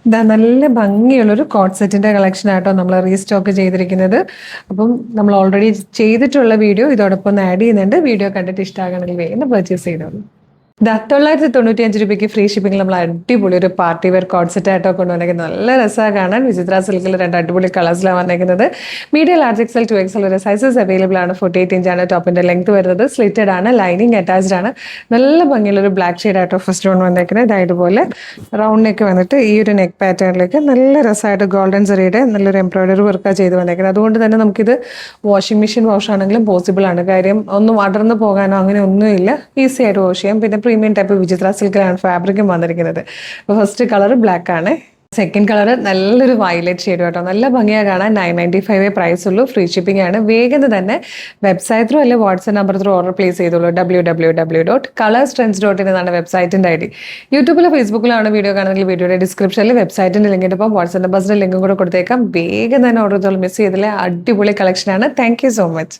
ഇതാ നല്ല ഭംഗിയുള്ളൊരു കോട്ട് സെറ്റിന്റെ കളക്ഷൻ ആട്ടോ നമ്മൾ റീസ്റ്റോക്ക് ചെയ്തിരിക്കുന്നത്. അപ്പം നമ്മൾ ഓൾറെഡി ചെയ്തിട്ടുള്ള വീഡിയോ ഇതോടൊപ്പം ഒന്ന് ആഡ് ചെയ്യുന്നുണ്ട്. വീഡിയോ കണ്ടിട്ട് ഇഷ്ടമാകണമെങ്കിൽ വേഗം പർച്ചേസ് ചെയ്തോളൂ. 995 രൂപയ്ക്ക് ഫ്രീ ഷിപ്പിംഗ് നമ്മൾ അടിപൊളി ഒരു പാർട്ടി വെയർ കോട്ട് സെറ്റ് ആയിട്ടോ കൊണ്ടുവന്നേക്കുന്നത്. നല്ല രസമാണ് കാണാൻ. വിചിത്ര സിൽക്കിൽ 2 അടിപൊളി കളേഴ്സിലാണ് വന്നേക്കുന്നത്. മീഡിയം ലാർജ് എക്സൽ 2XL വരെ സൈസസ് അവൈലബിൾ ആണ്. 48 ഇഞ്ചാണ് ടോപ്പിന്റെ ലെങ്ത് വരുന്നത്. സ്ലിറ്റഡ് ആണ്, ലൈനിങ് അറ്റാച്ച്ഡ് ആണ്. നല്ല ഭംഗിയുള്ള ഒരു ബ്ലാക്ക് ഷെയ്ഡ് ആയിട്ടോ ഫസ്റ്റ് വൺ വന്നേക്കുന്നത്. ഇതുപോലെ റൗണ്ട് നെക്ക് വന്നിട്ട് ഈ ഒരു നെക്ക് പാറ്റേണിലേക്ക് നല്ല രസമായിട്ട് ഗോൾഡൻ സെറിയുടെ നല്ലൊരു എംബ്രോയിഡറി വർക്കാണ് ചെയ്ത് വന്നേക്കുന്നത്. അതുകൊണ്ട് തന്നെ നമുക്കിത് വാഷിംഗ് മെഷീൻ വാഷ് ആണെങ്കിലും പോസിബിൾ ആണ്. കാര്യം ഒന്നും അടർന്നു പോകാനോ അങ്ങനെ ഒന്നുമില്ല. ഈസി ആയിട്ട് വാഷ് ചെയ്യാം. പിന്നെ പ്രീമിയം ടൈപ്പ് വിചിത്ര സിൽക്കിലാണ് ഫാബ്രിക്കും വന്നിരിക്കുന്നത്. അപ്പോൾ ഫസ്റ്റ് കളർ ബ്ലാക്ക് ആണ്. സെക്കൻഡ് കളർ നല്ലൊരു വയലറ്റ് ഷെയ്ഡ് കേട്ടോ. നല്ല ഭംഗിയാണ് കാണാൻ. 995 പ്രൈസ് ഉള്ളൂ. ഫ്രീ ഷിപ്പിംഗ് ആണ്. വേഗം തന്നെ വെബ്സൈറ്റ് ത്രൂ അല്ലെങ്കിൽ WhatsApp number through order place ചെയ്തോളൂ. www.colorstrends.in എന്നാണ് വെബ്സൈറ്റിന്റെ ID. യൂട്യൂബിലോ ഫേസ്ബുക്കിലാണ് വീഡിയോ കാണുന്നെങ്കിൽ വീഡിയോയുടെ ഡിസ്ക്രിപ്ഷനിൽ വെബ്സൈറ്റിന്റെ ലിങ്ക് ഇപ്പം വാട്സ്ആപ്പ് നമ്പറിന്റെ ലിങ്കും കൂടെ കൊടുത്തേക്കാം. വേഗം തന്നെ ഓർഡർ ചെയ്തോളൂ. മിസ് ചെയ്തില്ല. അടിപൊളി കളക്ഷനാണ്. Thank you so much.